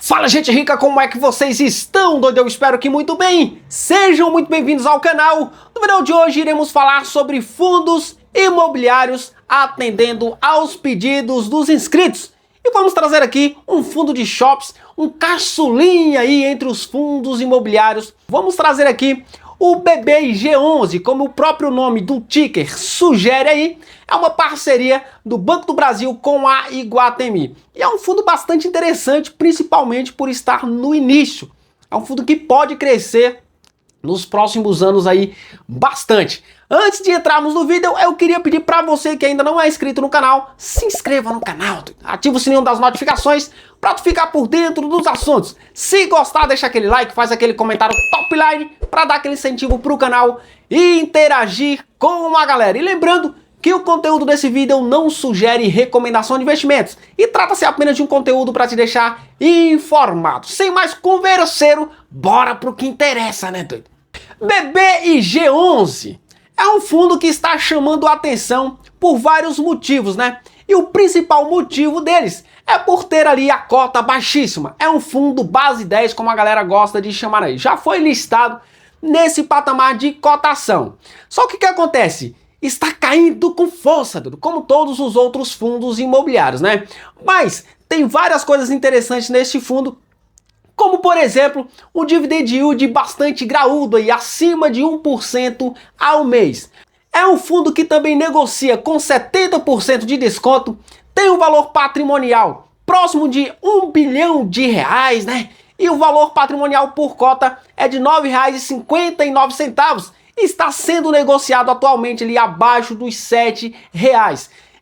Fala, gente rica, como é que vocês estão? Doido, eu espero que muito bem. Sejam muito bem-vindos ao canal. No vídeo de hoje iremos falar sobre fundos imobiliários atendendo aos pedidos dos inscritos. E vamos trazer aqui um fundo de shops, um caçulinha aí entre os fundos imobiliários. Vamos trazer aqui o BBIG11, como o próprio nome do ticker sugere aí, é uma parceria do Banco do Brasil com a Iguatemi. E é um fundo bastante interessante, principalmente por estar no início. É um fundo que pode crescer nos próximos anos aí bastante. Antes de entrarmos no vídeo, eu queria pedir para você que ainda não é inscrito no canal, se inscreva no canal, ativa o sininho das notificações para tu ficar por dentro dos assuntos. Se gostar, deixa aquele like, faz aquele comentário top line para dar aquele incentivo pro canal e interagir com a galera. E lembrando que o conteúdo desse vídeo não sugere recomendação de investimentos e trata-se apenas de um conteúdo para te deixar informado. Sem mais converseiro, bora pro que interessa, né, doido? BBIG11 é um fundo que está chamando a atenção por vários motivos, né? E o principal motivo deles é por ter ali a cota baixíssima. É um fundo base 10, como a galera gosta de chamar aí. Já foi listado nesse patamar de cotação. Só que o que acontece? Está caindo com força, como todos os outros fundos imobiliários, né? Mas tem várias coisas interessantes neste fundo, como por exemplo, um dividend yield bastante graúdo aí, acima de 1% ao mês. É um fundo que também negocia com 70% de desconto, tem um valor patrimonial próximo de R$1 bilhão, né? E o valor patrimonial por cota é de R$ 9,59. Está sendo negociado atualmente ali abaixo dos R$ 7.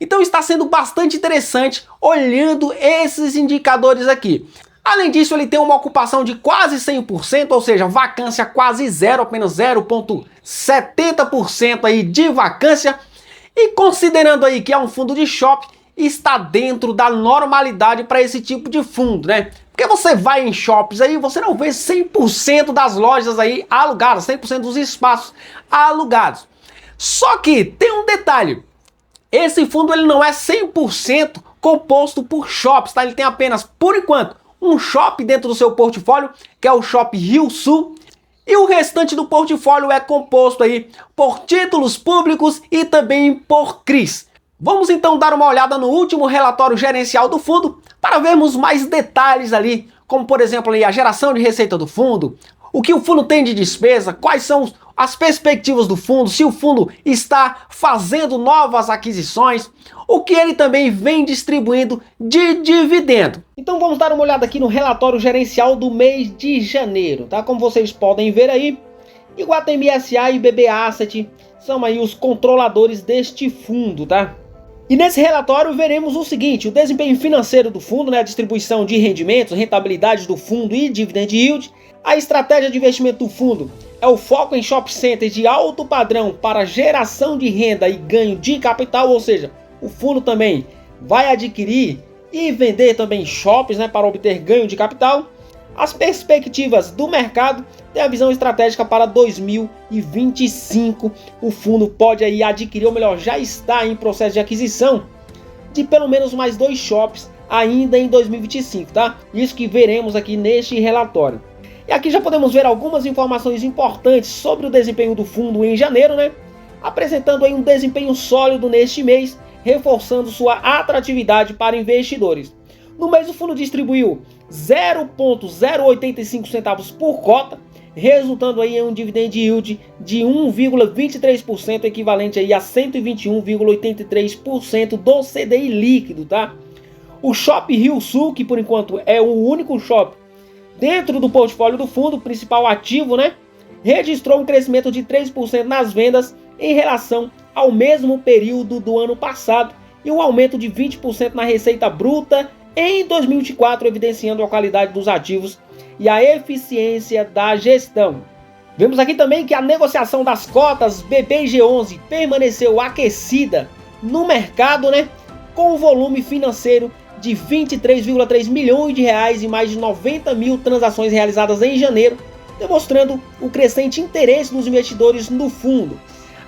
Então está sendo bastante interessante olhando esses indicadores aqui. Além disso, ele tem uma ocupação de quase 100%, ou seja, vacância quase zero, apenas 0,70% aí de vacância. E considerando aí que é um fundo de shopping, está dentro da normalidade para esse tipo de fundo, né? Porque você vai em shoppings aí, você não vê 100% das lojas aí alugadas, 100% dos espaços alugados. Só que tem um detalhe, esse fundo ele não é 100% composto por shops, tá? Ele tem apenas, por enquanto, um shopping dentro do seu portfólio, que é o Shopping Rio Sul, e o restante do portfólio é composto aí por títulos públicos e também por CRIs. Vamos então dar uma olhada no último relatório gerencial do fundo para vermos mais detalhes ali, como por exemplo ali, a geração de receita do fundo, o que o fundo tem de despesa, quais são as perspectivas do fundo, se o fundo está fazendo novas aquisições, o que ele também vem distribuindo de dividendo. Então vamos dar uma olhada aqui no relatório gerencial do mês de janeiro, tá? Como vocês podem ver aí, Iguatemi SA e BB Asset são aí os controladores deste fundo, tá? E nesse relatório veremos o seguinte, o desempenho financeiro do fundo, né, a distribuição de rendimentos, rentabilidade do fundo e dividend yield. A estratégia de investimento do fundo é o foco em shopping centers de alto padrão para geração de renda e ganho de capital, ou seja, o fundo também vai adquirir e vender também shoppings, né, para obter ganho de capital. As perspectivas do mercado tem a visão estratégica para 2025. O fundo pode aí adquirir, ou melhor, já está em processo de aquisição de pelo menos mais 2 shops ainda em 2025, tá? Isso que veremos aqui neste relatório. E aqui já podemos ver algumas informações importantes sobre o desempenho do fundo em janeiro, né? Apresentando aí um desempenho sólido neste mês, reforçando sua atratividade para investidores. No mês o fundo distribuiu 0,085 centavos por cota, resultando aí em um dividend yield de 1,23%, equivalente aí a 121,83% do CDI líquido, tá? O Shopping Rio Sul, que por enquanto é o único shopping dentro do portfólio do fundo, principal ativo, né? Registrou um crescimento de 3% nas vendas em relação ao mesmo período do ano passado e um aumento de 20% na receita bruta em 2024, evidenciando a qualidade dos ativos e a eficiência da gestão. Vemos aqui também que a negociação das cotas BBIG11 permaneceu aquecida no mercado, né? Com um volume financeiro de 23,3 milhões de reais e mais de 90 mil transações realizadas em janeiro, demonstrando o crescente interesse dos investidores no fundo.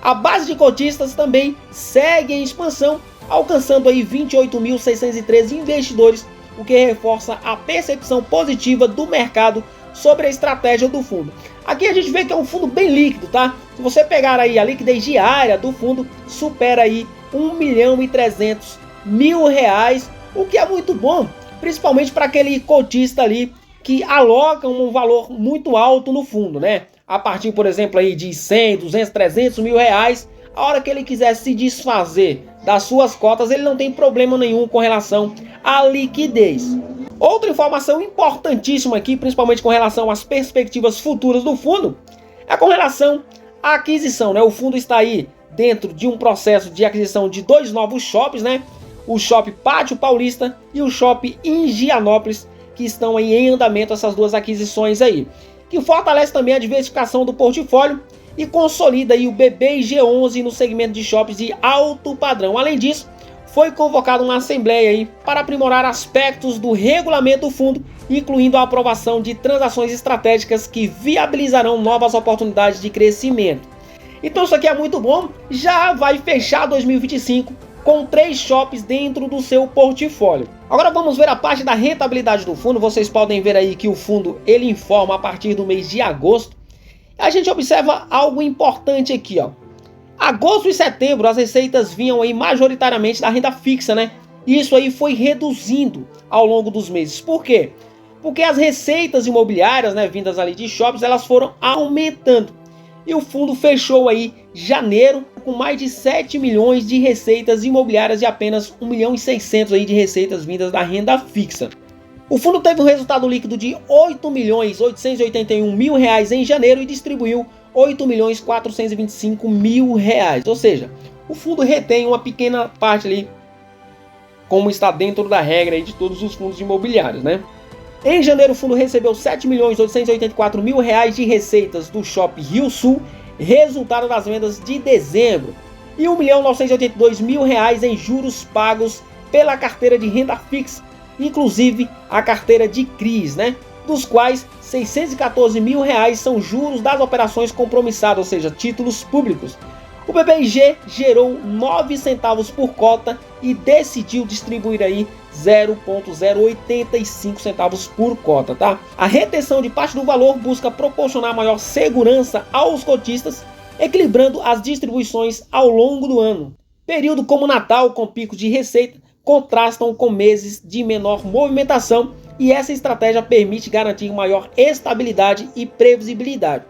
A base de cotistas também segue em expansão, alcançando aí 28.613 investidores, o que reforça a percepção positiva do mercado sobre a estratégia do fundo. Aqui a gente vê que é um fundo bem líquido, tá? Se você pegar aí a liquidez diária do fundo, supera aí R$1.300.000, o que é muito bom, principalmente para aquele cotista ali que aloca um valor muito alto no fundo, né? A partir, por exemplo, aí de 100, 200, 300 mil reais, a hora que ele quiser se desfazer das suas cotas, ele não tem problema nenhum com relação à liquidez. Outra informação importantíssima aqui, principalmente com relação às perspectivas futuras do fundo, é com relação à aquisição, né? O fundo está aí dentro de um processo de aquisição de 2 novos shoppings, né? O Shopping Pátio Paulista e o Shopping Higienópolis, que estão aí em andamento, essas 2 aquisições aí, que fortalece também a diversificação do portfólio e consolida aí o BBG11 no segmento de shoppings de alto padrão. Além disso, foi convocada uma assembleia aí para aprimorar aspectos do regulamento do fundo, incluindo a aprovação de transações estratégicas que viabilizarão novas oportunidades de crescimento. Então isso aqui é muito bom, já vai fechar 2025 com 3 shoppings dentro do seu portfólio. Agora vamos ver a parte da rentabilidade do fundo. Vocês podem ver aí que o fundo ele informa a partir do mês de agosto. A gente observa algo importante aqui, ó. Agosto e setembro as receitas vinham aí majoritariamente da renda fixa, né? E isso aí foi reduzindo ao longo dos meses. Por quê? Porque as receitas imobiliárias, né, vindas ali de shoppings, elas foram aumentando. E o fundo fechou aí janeiro com mais de 7 milhões de receitas imobiliárias e apenas 1.600.000 aí de receitas vindas da renda fixa. O fundo teve um resultado líquido de R$8.881.000 em janeiro e distribuiu R$8.425.000. Ou seja, o fundo retém uma pequena parte ali, como está dentro da regra aí de todos os fundos imobiliários, né? Em janeiro, o fundo recebeu R$7.884.000 de receitas do Shopping Rio Sul, resultado das vendas de dezembro, e R$1.982.000 em juros pagos pela carteira de renda fixa, inclusive a carteira de CRIs, né? Dos quais R$614.000 são juros das operações compromissadas, ou seja, títulos públicos. O BBG gerou 9 centavos por cota e decidiu distribuir aí 0,085 centavos por cota, tá? A retenção de parte do valor busca proporcionar maior segurança aos cotistas, equilibrando as distribuições ao longo do ano. Período como Natal, com picos de receita, contrastam com meses de menor movimentação, e essa estratégia permite garantir maior estabilidade e previsibilidade.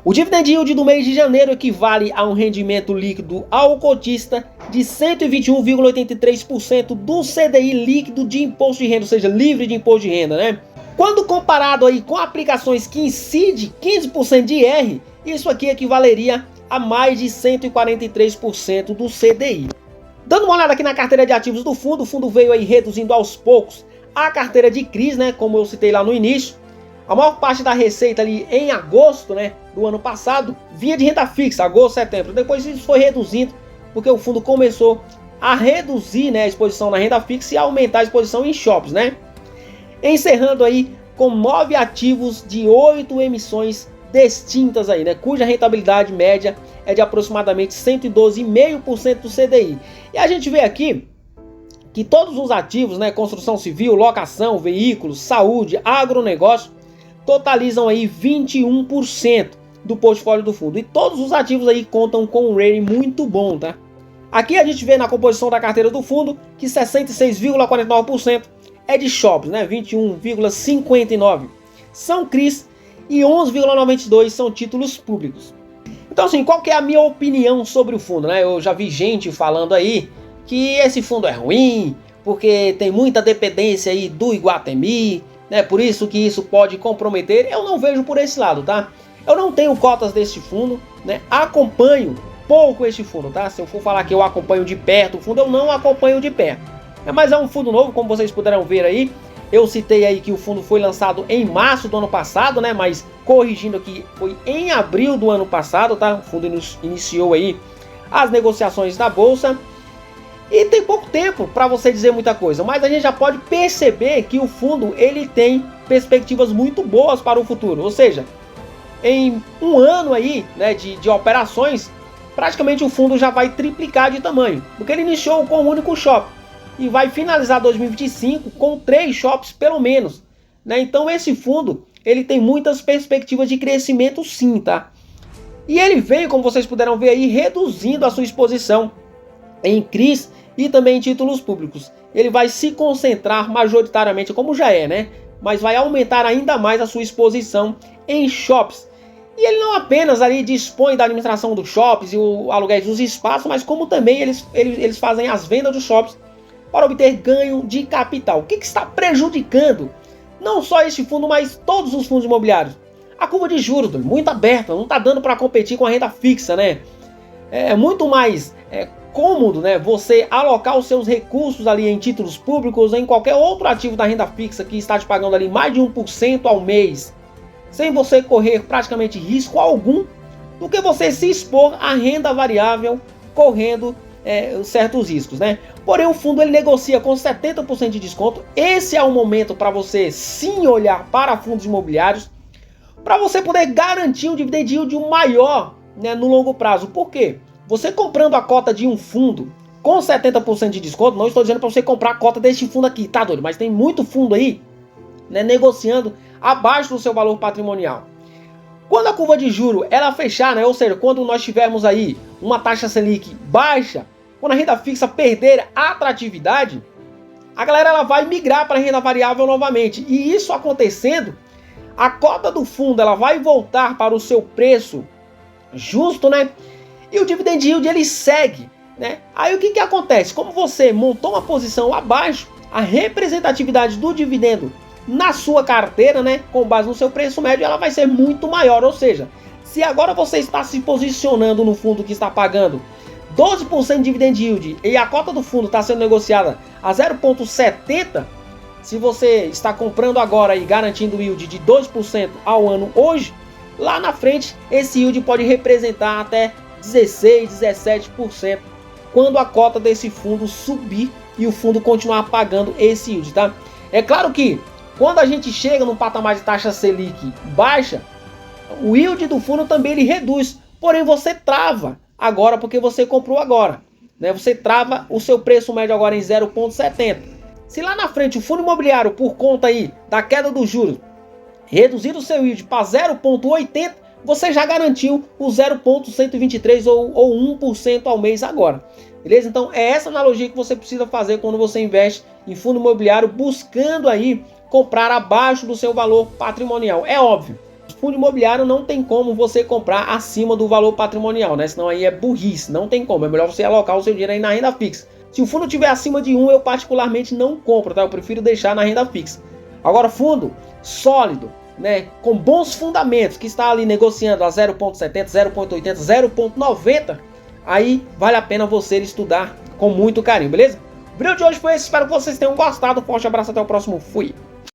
O dividend yield do mês de janeiro equivale a um rendimento líquido ao cotista de 121,83% do CDI líquido de imposto de renda, ou seja, livre de imposto de renda, né? Quando comparado aí com aplicações que incidem 15% de IR, isso aqui equivaleria a mais de 143% do CDI. Dando uma olhada aqui na carteira de ativos do fundo, o fundo veio aí reduzindo aos poucos a carteira de CRIs, né? Como eu citei lá no início. A maior parte da receita ali em agosto, né, do ano passado, vinha de renda fixa, agosto, setembro. Depois isso foi reduzindo, porque o fundo começou a reduzir, né, a exposição na renda fixa e a aumentar a exposição em shops, né? Encerrando aí com 9 ativos de 8 emissões distintas aí, né, cuja rentabilidade média é de aproximadamente 112,5% do CDI. E a gente vê aqui que todos os ativos, né, construção civil, locação, veículos, saúde, agronegócio, totalizam aí 21% do portfólio do fundo. E todos os ativos aí contam com um rating muito bom, tá? Aqui a gente vê na composição da carteira do fundo que 66,49% é de shoppings, né? 21,59% são CRIs e 11,92% são títulos públicos. Então assim, qual que é a minha opinião sobre o fundo, né? Eu já vi gente falando aí que esse fundo é ruim, porque tem muita dependência aí do Iguatemi, né? Por isso que isso pode comprometer. Eu não vejo por esse lado, tá? Eu não tenho cotas desse fundo, né? Acompanho pouco este fundo, tá? Se eu for falar que eu acompanho de perto o fundo, eu não acompanho de perto. Mas é um fundo novo, como vocês puderam ver aí. Eu citei aí que o fundo foi lançado em março do ano passado, né? Mas corrigindo aqui, foi em abril do ano passado, tá? O fundo iniciou aí as negociações da bolsa. E tem pouco tempo para você dizer muita coisa, mas a gente já pode perceber que o fundo ele tem perspectivas muito boas para o futuro. Ou seja, em um ano aí, né, de operações, praticamente o fundo já vai triplicar de tamanho, porque ele iniciou com um único shopping. e vai finalizar 2025 com 3 shops pelo menos, né? Então esse fundo, ele tem muitas perspectivas de crescimento sim, tá? E ele veio, como vocês puderam ver aí, reduzindo a sua exposição em CRIs e também em títulos públicos. Ele vai se concentrar majoritariamente, como já é, né? Mas vai aumentar ainda mais a sua exposição em shops. E ele não apenas ali dispõe da administração dos shops e o aluguel dos espaços, mas como também eles fazem as vendas dos shops para obter ganho de capital. O que está prejudicando não só este fundo, mas todos os fundos imobiliários? A curva de juros, muito aberta, não está dando para competir com a renda fixa, né? É muito mais cômodo, né, você alocar os seus recursos ali em títulos públicos ou em qualquer outro ativo da renda fixa que está te pagando ali mais de 1% ao mês, sem você correr praticamente risco algum, do que você se expor à renda variável correndo certos riscos, né? Porém, o fundo ele negocia com 70% de desconto. Esse é o momento para você sim olhar para fundos imobiliários, para você poder garantir um dividend yield maior, né, no longo prazo. Por quê? Você comprando a cota de um fundo com 70% de desconto, não estou dizendo para você comprar a cota deste fundo aqui, tá doido? Mas tem muito fundo aí, né, negociando abaixo do seu valor patrimonial. Quando a curva de juro ela fechar, né, ou seja, quando nós tivermos aí uma taxa Selic baixa, quando a renda fixa perder a atratividade, a galera ela vai migrar para a renda variável novamente. E isso acontecendo, a cota do fundo ela vai voltar para o seu preço justo, né? E o dividend yield ele segue, né? Aí o que acontece? Como você montou uma posição abaixo, a representatividade do dividendo na sua carteira, né, com base no seu preço médio, ela vai ser muito maior. Ou seja, se agora você está se posicionando no fundo que está pagando 12% de dividend yield e a cota do fundo está sendo negociada a 0,70%, se você está comprando agora e garantindo yield de 2% ao ano hoje, lá na frente esse yield pode representar até 16%, 17% quando a cota desse fundo subir e o fundo continuar pagando esse yield, tá? É claro que quando a gente chega num patamar de taxa Selic baixa, o yield do fundo também ele reduz, porém você trava agora porque você comprou agora, né? Você trava o seu preço médio agora em 0,70. Se lá na frente o fundo imobiliário, por conta aí da queda dos juros, reduzir o seu yield para 0,80, você já garantiu o 0,123 ou 1% ao mês agora. Beleza? Então é essa analogia que você precisa fazer quando você investe em fundo imobiliário, buscando aí comprar abaixo do seu valor patrimonial. É óbvio, fundo imobiliário não tem como você comprar acima do valor patrimonial, né? Senão aí é burrice, não tem como. É melhor você alocar o seu dinheiro aí na renda fixa. Se o fundo tiver acima de 1, eu particularmente não compro, tá? Eu prefiro deixar na renda fixa. Agora, fundo sólido, né, com bons fundamentos, que está ali negociando a 0,70, 0,80, 0,90, aí vale a pena você estudar com muito carinho, beleza? O vídeo de hoje foi esse, espero que vocês tenham gostado. Forte abraço, até o próximo, fui!